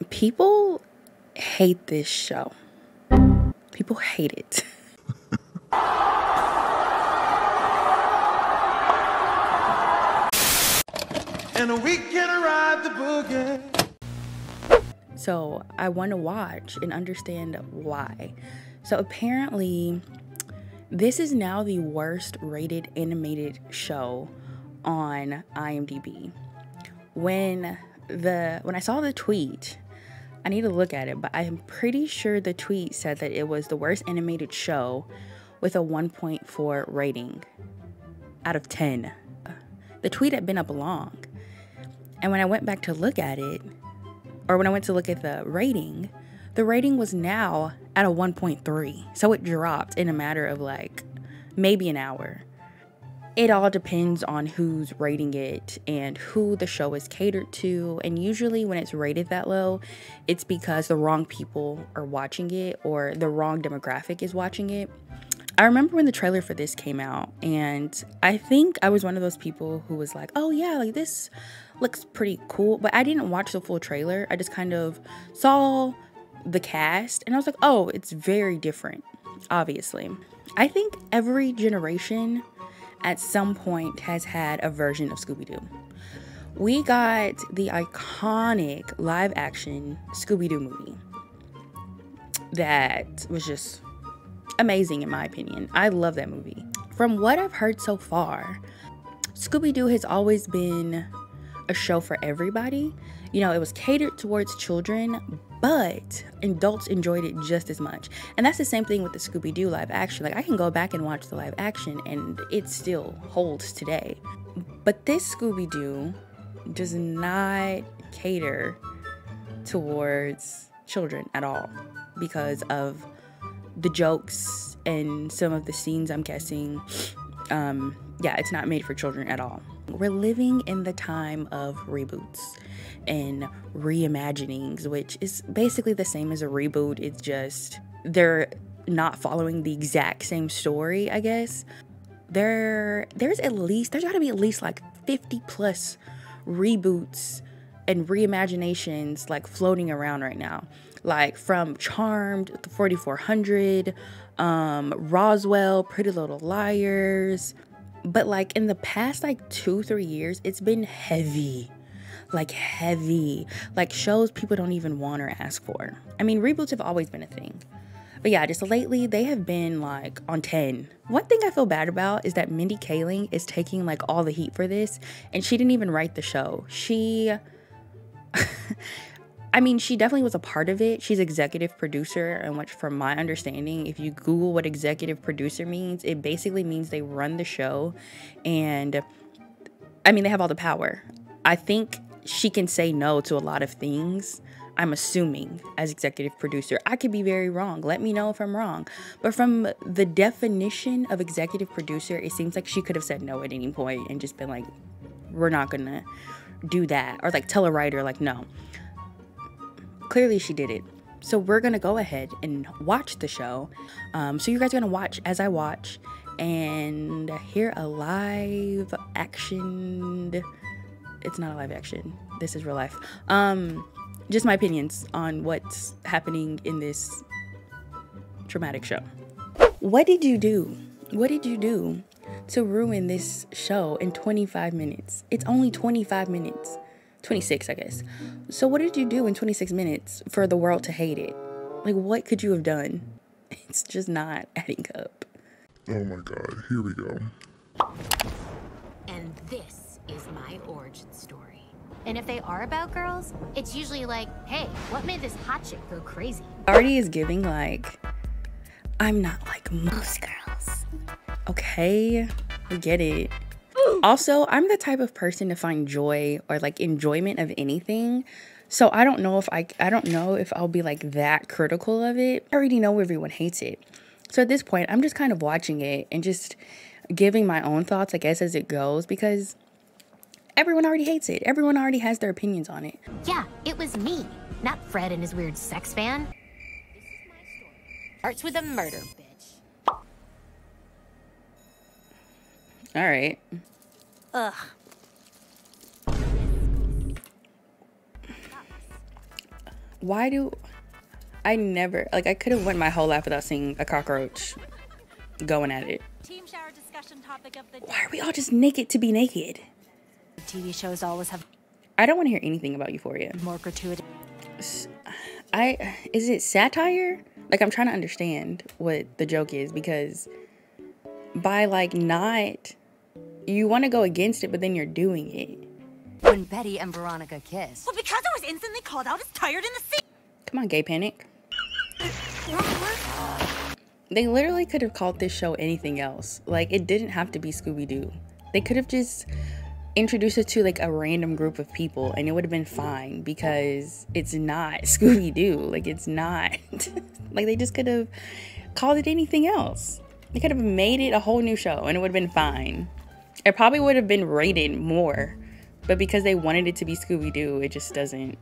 People hate this show. People hate it. And we can ride the boogie. So I want to watch and understand why. So apparently this is now the worst rated animated show on IMDb. When I saw the tweet, I need to look at it, but I'm pretty sure the tweet said that it was the worst animated show with a 1.4 rating out of 10. The tweet had been up long. And when I went back to look at it, or when I went to look at the rating was now at a 1.3. So it dropped in a matter of like maybe an hour. It all depends on who's rating it and who the show is catered to. And usually when it's rated that low, it's because the wrong people are watching it or the wrong demographic is watching it. I remember when the trailer for this came out, and I think I was one of those people who was like, oh yeah, like this looks pretty cool. But I didn't watch the full trailer. I just kind of saw the cast and I was like, oh, it's very different, obviously. I think every generation at some point has had a version of Scooby-Doo. We got the iconic live action Scooby-Doo movie that was just amazing in my opinion. I love that movie. From what I've heard so far, Scooby-Doo has always been a show for everybody. You know, it was catered towards children, but adults enjoyed it just as much. And that's the same thing with the Scooby-Doo live action. Like, I can go back and watch the live action and it still holds today. But this Scooby-Doo does not cater towards children at all because of the jokes and some of the scenes, I'm guessing. Yeah, it's not made for children at all. We're living in the time of reboots and reimaginings, which is basically the same as a reboot. It's just they're not following the exact same story, I guess. There's got to be at least like 50 plus reboots and reimaginations like floating around right now. Like from Charmed, 4400, Roswell, Pretty Little Liars. But like in the past like 2-3 years, it's been heavy. Like shows people don't even want or ask for. I mean, reboots have always been a thing. But yeah, just lately they have been like on 10. One thing I feel bad about is that Mindy Kaling is taking like all the heat for this, and she didn't even write the show. I mean, she definitely was a part of it. She's executive producer, and which, from my understanding, if you Google what executive producer means, it basically means they run the show, and I mean, they have all the power. I think she can say no to a lot of things, I'm assuming, as executive producer. I could be very wrong. Let me know if I'm wrong. But from the definition of executive producer, it seems like she could have said no at any point and just been like, we're not gonna do that. Or like tell a writer, like, no. Clearly she did it. So we're gonna go ahead and watch the show. So you guys are gonna watch as I watch and hear a live action. It's not a live action. This is real life. Just my opinions on what's happening in this traumatic show. What did you do? What did you do to ruin this show in 25 minutes? It's only 25 minutes. 26, I guess. So what did you do in 26 minutes for the world to hate it? Like, what could you have done? It's just not adding up. Oh my God, here we go. And this is my origin story. And if they are about girls, it's usually like, hey, what made this hot chick go crazy? Already is giving like, I'm not like most girls. Okay, I get it. Also, I'm the type of person to find joy or like enjoyment of anything. So I don't know if I'll be like that critical of it. I already know everyone hates it. So at this point, I'm just kind of watching it and just giving my own thoughts, I guess, as it goes, because everyone already hates it. Everyone already has their opinions on it. Yeah, it was me, not Fred and his weird sex fan. This is my story. Starts with a murder, bitch. All right. Ugh. Why do I never, like, I could have went my whole life without seeing a cockroach going at it. Team shower discussion topic of the day. Why are we all just naked to be naked? TV shows always have I don't want to hear anything about Euphoria. more gratuity. Is it satire? Like, I'm trying to understand what the joke is, because by like not, you want to go against it, but then you're doing it. When Betty and Veronica kiss. Well, because I was instantly called out as tired in the scene. Come on, gay panic. They literally could have called this show anything else. Like, it didn't have to be Scooby-Doo. They could have just introduced it to like a random group of people and it would have been fine, because it's not Scooby-Doo. Like, it's not. Like, they just could have called it anything else. They could have made it a whole new show and it would have been fine. It probably would have been rated more, but because they wanted it to be Scooby-Doo, it just doesn't.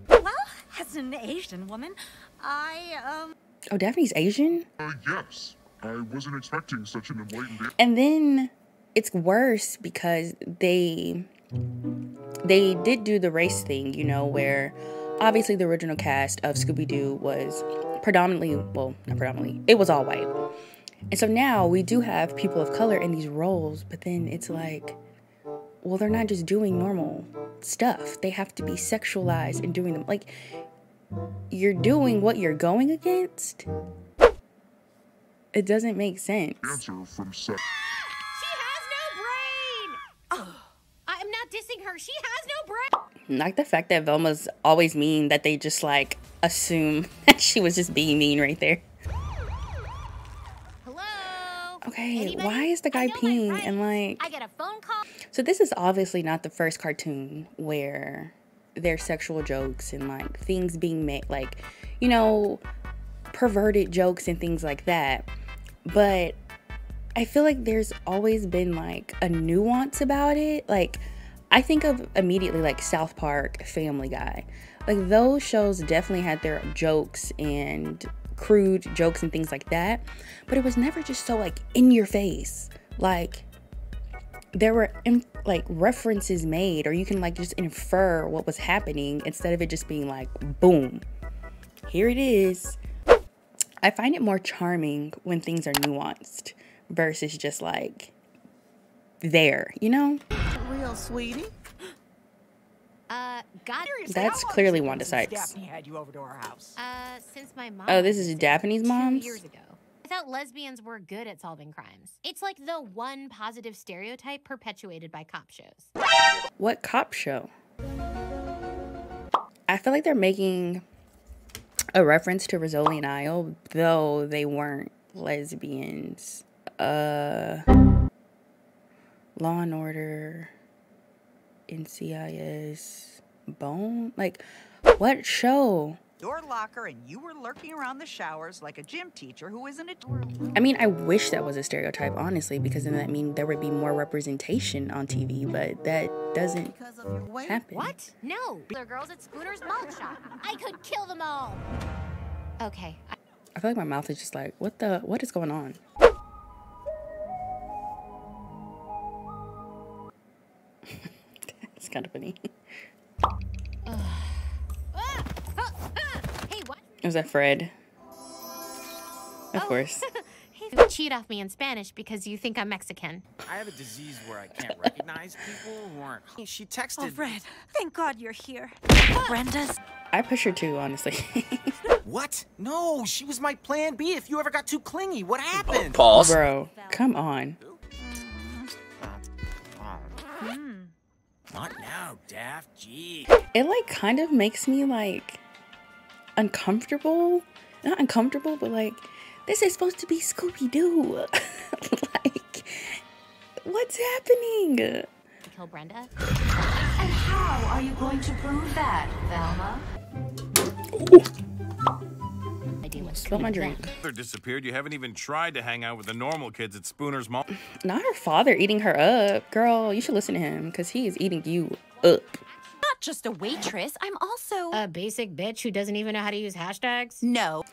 Well, as an Asian woman, I Oh, Daphne's Asian? Yes. I wasn't expecting such an enlightened... And then it's worse because they did do the race thing, you know, where obviously the original cast of Scooby-Doo was predominantly, well, not predominantly, it was all white. And so now we do have people of color in these roles, but then it's like, well, they're not just doing normal stuff. They have to be sexualized and doing them. Like, you're doing what you're going against. It doesn't make sense. Answer from sex. She has no brain! Oh, I'm not dissing her. She has no brain! Like the fact that Velma's always mean, that they just like assume that she was just being mean right there. Hello? Okay, Anybody? why is the guy I know my peeing rights. and like... I get a phone call. So this is obviously not the first cartoon where there's sexual jokes and like things being made, like, you know, perverted jokes and things like that. But I feel like there's always been like a nuance about it. Like, I think of immediately like South Park, Family Guy. Like, those shows definitely had their jokes and crude jokes and things like that. But it was never just so like in your face. Like, there were like references made, or you can like just infer what was happening instead of it just being like, boom, here it is. I find it more charming when things are nuanced versus just like there, you know? Real sweetie. God. That's clearly Wanda Sykes. Daphne had you over to our house. Since my mom. Oh, this is Daphne's mom's? 2 years ago. I thought lesbians were good at solving crimes. It's like the one positive stereotype perpetuated by cop shows. What cop show? I feel like they're making a reference to Rizzoli and Isle, though they weren't lesbians. Law and Order, NCIS, Bone? Like, what show? Door locker, and you were lurking around the showers like a gym teacher who isn't a... I mean, I wish that was a stereotype, honestly, because then that means there would be more representation on TV, but that doesn't happen. What? No. They're girls at Spooner's malt shop. I could kill them all. Okay. I feel like my mouth is just like, what is going on? It's kind of funny. Hey, what? Was that Fred? Of course. You cheat off me in Spanish because you think I'm Mexican. I have a disease where I can't recognize people who aren't. She texted. Oh, Fred, thank God you're here. Brenda's. I push her too, honestly. What? No, she was my plan B if you ever got too clingy. What happened? Pause. Bro, come on. Not now, Daft. Gee. It like kind of makes me like uncomfortable. Not uncomfortable, but like, this is supposed to be Scooby-Doo. Like, what's happening? Kill Brenda? And how are you going to prove that, Velma? I do what's Spill my drink. Father disappeared. You haven't even tried to hang out with the normal kids at Spooner's Mall. Not her father eating her up. Girl, you should listen to him because he is eating you up. Not just a waitress, I'm also... A basic bitch who doesn't even know how to use hashtags? No.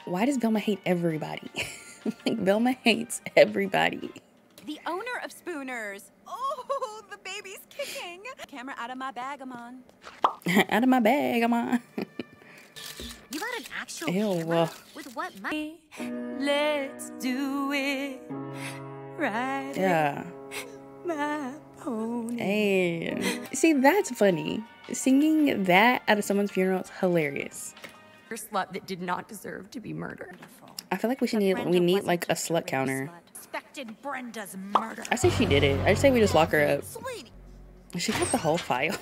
Why does Velma hate everybody? Like, Velma hates everybody. The owner of Spooner's. Oh, the baby's kicking. Camera out of my bag, I'm on. Out of my bag, I'm on. the actual Ew. camera? With what money? Let's do it right. Yeah. My pony. Hey. See, that's funny. Singing that at someone's funeral is hilarious. Slut that did not deserve to be murdered. I feel like we need like a slut counter. Suspected Brenda's murder. I say she did it. I say we just lock her up. She got the whole file.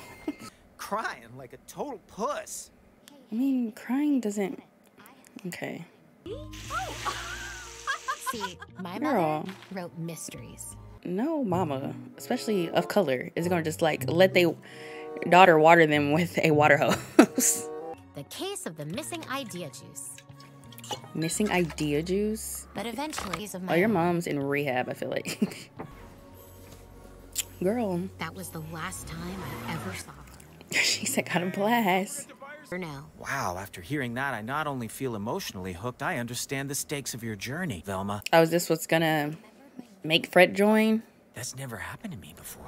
Crying like a total puss. I mean, crying doesn't. Okay. See, my Girl. mother wrote mysteries. No, mama, especially of color, is gonna just like let their daughter water them with a water hose. The case of the missing idea juice. Missing idea juice. But eventually, of Oh, my your own. mom's in rehab, I feel like. Girl, That was the last time I ever saw her. she said got a blast. For now. Wow, after hearing that, I not only feel emotionally hooked, I understand the stakes of your journey, Velma. Oh, is this what's gonna make Fred join? That's never happened to me before.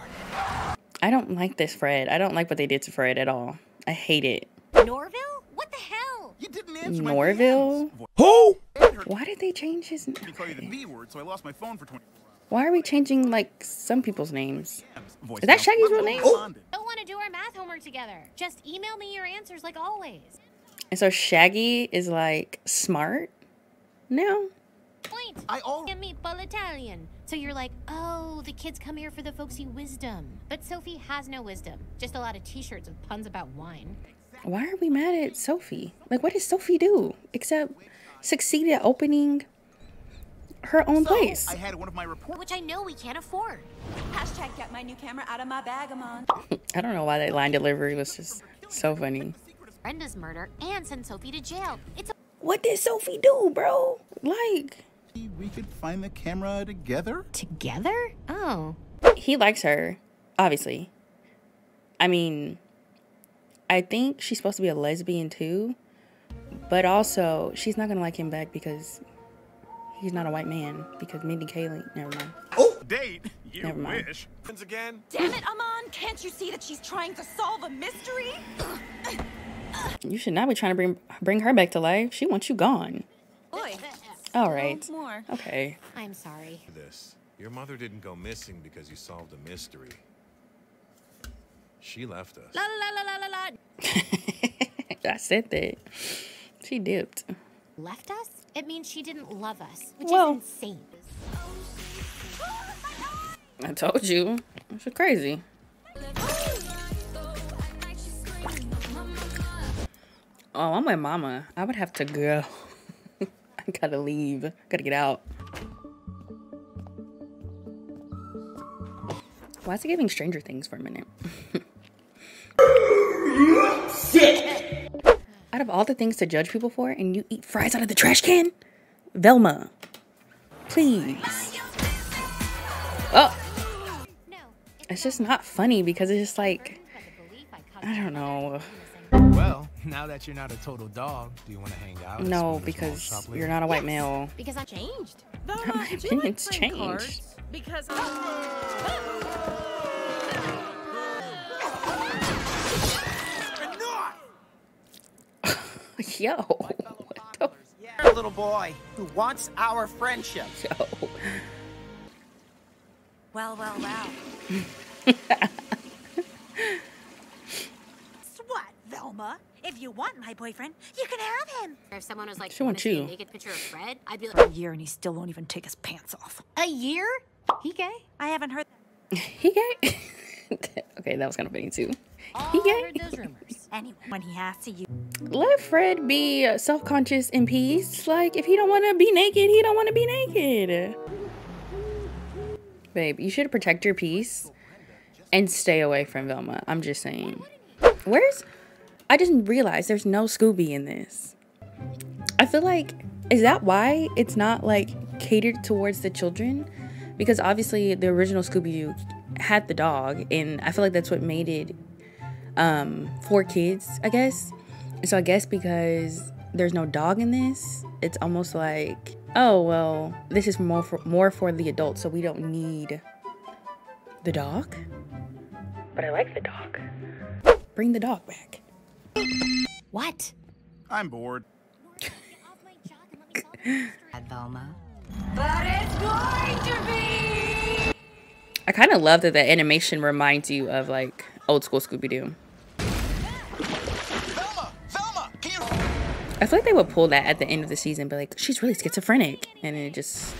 I don't like this Fred. I don't like what they did to Fred at all. I hate it. Norville? What the hell? You didn't answer Norville? Who? Why did they change his name? Call you the B word, so I lost my phone for 24 Why are we changing like some people's names? hours. Is that Shaggy's real name? Don't want to do our math homework together. Just email me your answers like always. And so Shaggy is like smart now? Point. I all And meatball Italian. So you're like, oh, the kids come here for the folksy wisdom. But Sophie has no wisdom. Just a lot of t-shirts with puns about wine. Why are we mad at Sophie? Like, what did Sophie do except succeed at opening her own place? I had one of my reports. Which I know we can't afford. Hashtag get my new camera out of my bag, Amon. I don't know why that line delivery was just so funny. Brenda's murder and send Sophie to jail. It's a What did Sophie do, bro? Like, We could find the camera together. together? Oh. he likes her, obviously. I mean, I think she's supposed to be a lesbian too, but also she's not gonna like him back because he's not a white man. Because Mindy Kaling, never mind. Date? You Never mind. wish. Friends again? Damn it, Amon! Can't you see that she's trying to solve a mystery? You should not be trying to bring her back to life. She wants you gone. Boy, All right. more. Okay. I'm sorry. This. Your mother didn't go missing because you solved a mystery. She left us. La la la la la la. I said that. She dipped. Left us? It means she didn't love us, which Well. is insane. I told you. She's crazy. Oh, I'm with mama. I would have to go. I gotta leave. Gotta get out. Why is it giving Stranger Things for a minute? Out of all the things to judge people for, and you eat fries out of the trash can? Velma. Please. Oh. No. It's just not funny because it's just like, I don't know. Well, now that you're not a total dog, do you want to hang out? No, because you're not a white male. Because I changed. My opinion's changed. Because Yo. What the Yeah, little boy who wants our friendship. yo? well. What, Velma? If you want my boyfriend, you can have him. If someone was like, She wants "Wanna see you." a naked picture of Fred?" I'd be A like, year and he still won't even take his pants off. a year? He gay? I haven't heard. He gay? Okay, that was kind of funny too. All He gay? heard those rumors. Anyway, when he has to use. Let Fred be self-conscious in peace. Like, if he don't want to be naked, he don't want to be naked. Babe, you should protect your peace and stay away from Velma. I'm just saying. I just realized there's no Scooby in this. I feel like, is that why it's not like catered towards the children? Because obviously the original Scooby-Doo had the dog, and I feel like that's what made it for kids, I guess. So I guess because there's no dog in this, it's almost like, oh well, this is more for the adults, so we don't need the dog. But I like the dog. Bring the dog back. What? I'm bored. Velma. But it's going to be! I kind of love that the animation reminds you of like old school Scooby-Doo. Velma, can you... I feel like they would pull that at the end of the season, but like, she's really schizophrenic, and then it just...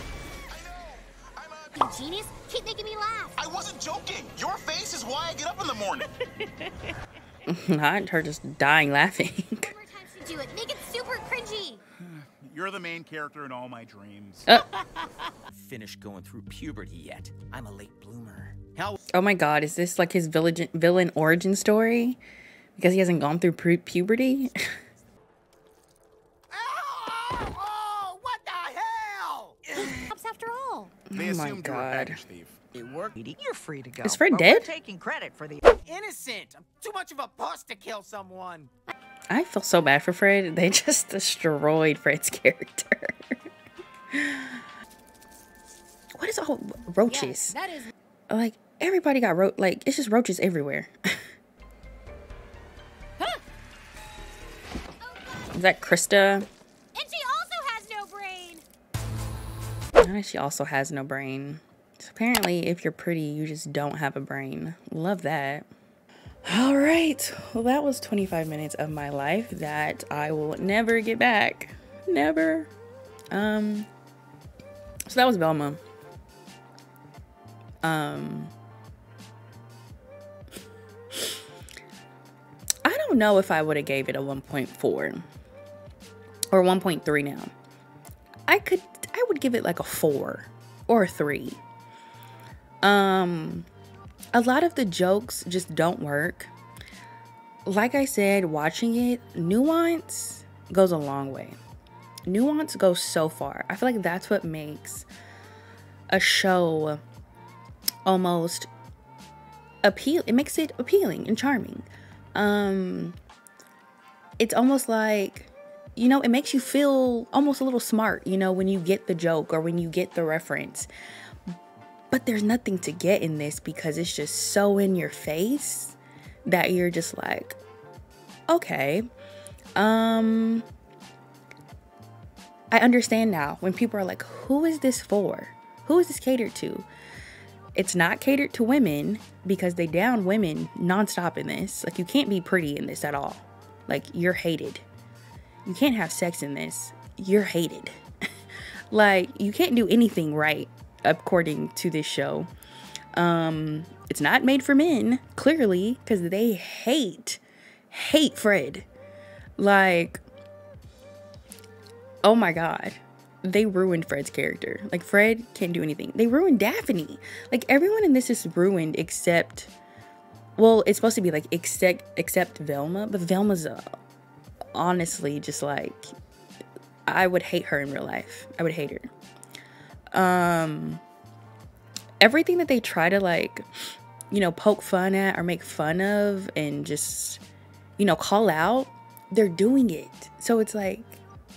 You genius, keep making me laugh. I wasn't joking. Your face is why I get up in the morning. Not her just dying laughing. One more time to do it. Make it super cringy. You're the main character in all my dreams. Finished going through puberty yet. I'm a late bloomer. Hell. Oh my god, is this like his villain origin story? Because he hasn't gone through puberty? Oh, what the hell? Cops after all. They Oh my assumed you were a God. package thief. It worked. You're free to go. Is Fred but dead? We're taking credit for the Innocent. I'm too much of a puss to kill someone. I feel so bad for Fred. They just destroyed Fred's character. What is all roaches? That is. Like, everybody got like, it's just roaches everywhere. Is that Krista? And she also has no brain. She also has no brain. So apparently, if you're pretty, you just don't have a brain. Love that. All right. Well, that was 25 minutes of my life that I will never get back. Never. So that was Velma. I don't know if I would have gave it a 1.4 or 1.3 now. I would give it like a 4 or a 3. A lot of the jokes just don't work. Like I said, watching it, nuance goes a long way. Nuance goes so far. I feel like that's what makes a show almost it makes it appealing and charming. It's almost like, you know, it makes you feel almost a little smart, you know, when you get the joke or when you get the reference. But there's nothing to get in this because it's just so in your face that you're just like, okay. I understand now when people are like, who is this for? Who is this catered to? It's not catered to women because they down women nonstop in this. Like, you can't be pretty in this at all. Like, you're hated. You can't have sex in this. You're hated. Like, you can't do anything right according to this show. It's not made for men, clearly, because they hate Fred. Like, oh my god, they ruined Fred's character. Like, Fred can't do anything. They ruined Daphne. Like, everyone in this is ruined except, well, it's supposed to be like except Velma, but Velma's honestly just like, I would hate her in real life. I would hate her. Everything that they try to, like, you know, poke fun at or make fun of and just, you know, call out, they're doing it. So it's like,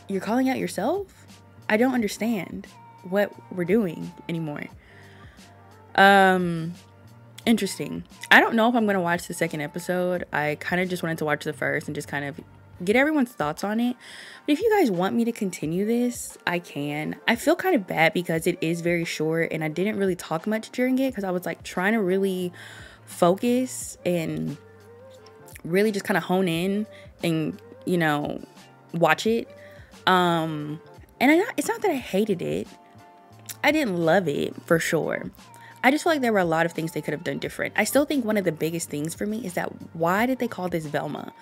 you're calling out yourself? I don't understand what we're doing anymore. Interesting. I don't know if I'm going to watch the second episode. I kind of just wanted to watch the first and just kind of get everyone's thoughts on it. But if you guys want me to continue this, I can. I feel kind of bad because it is very short and I didn't really talk much during it because I was like trying to really focus and really just kind of hone in and, you know, watch it. And it's not that I hated it. I didn't love it for sure. I just feel like there were a lot of things they could have done different. I still think one of the biggest things for me is that why did they call this Velma?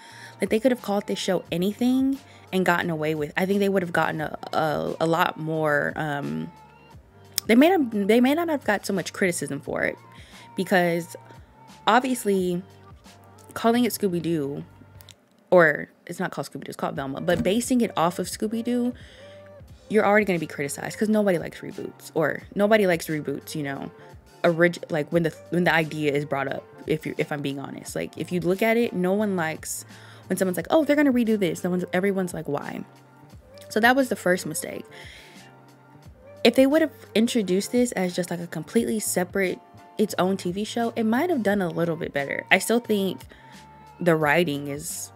Like, they could have called this show anything and gotten away with. I think they would have gotten a lot more. They may not have got so much criticism for it because obviously calling it Scooby-Doo, or it's not called Scooby-Doo, it's called Velma, but basing it off of Scooby-Doo, you're already going to be criticized because nobody likes reboots, you know, like when the idea is brought up. If I'm being honest, like, if you look at it, no one likes when someone's like, oh, they're going to redo this. Everyone's like, why? So that was the first mistake. If they would have introduced this as just like a completely separate, its own TV show, it might have done a little bit better. I still think the writing is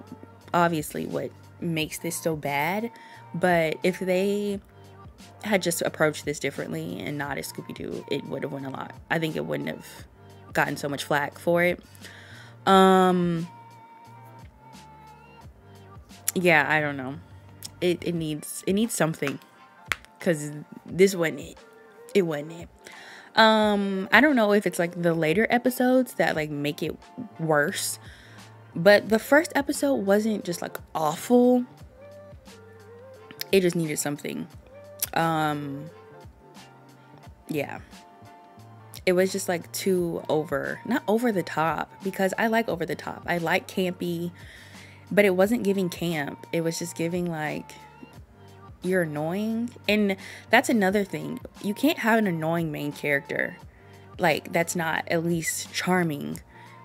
obviously what makes this so bad, but if they had just approached this differently and not as Scooby-Doo, it would have won a lot. I think it wouldn't have gotten so much flack for it. Yeah, I don't know. It needs something, because this wasn't it. It wasn't it. I don't know if it's like the later episodes that like make it worse, but the first episode wasn't just like awful. It just needed something. Yeah. It was just like too not over the top, because I like over the top. I like campy, but it wasn't giving camp. It was just giving like, you're annoying. And that's another thing. You can't have an annoying main character like that's not at least charming,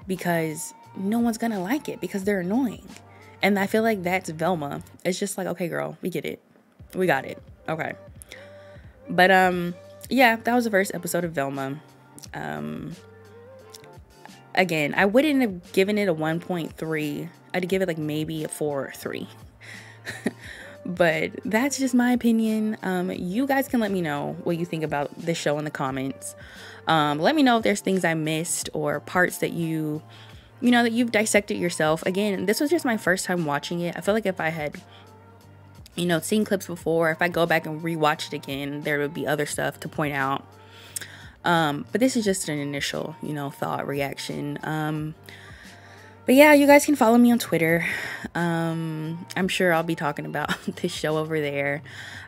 because no one's gonna like it because they're annoying. And I feel like that's Velma. It's just like, okay, girl, we get it. We got it. Okay. But yeah, that was the first episode of Velma. Again, I wouldn't have given it a 1.3. I'd give it like maybe a 4 or 3. But that's just my opinion. You guys can let me know what you think about this show in the comments. Let me know if there's things I missed or parts that you know that you've dissected yourself. Again, this was just my first time watching it. I feel like if I had, you know, seen clips before, if I go back and rewatch it again, there would be other stuff to point out. But this is just an initial, you know, thought reaction. But yeah, you guys can follow me on Twitter. I'm sure I'll be talking about this show over there.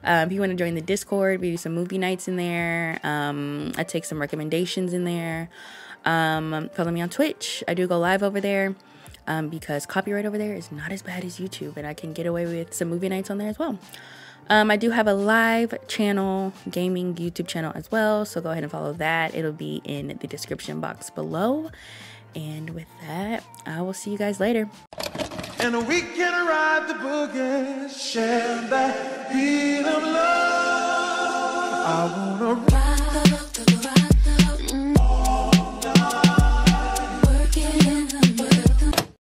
If you want to join the Discord, we do some movie nights in there. I take some recommendations in there. Follow me on Twitch. I do go live over there, because copyright over there is not as bad as YouTube, and I can get away with some movie nights on there as well. I do have a live channel, gaming YouTube channel as well, so go ahead and follow that. It'll be in the description box below. And with that, I will see you guys later. And we can ride the boogie, share that beat of love. I wanna ride.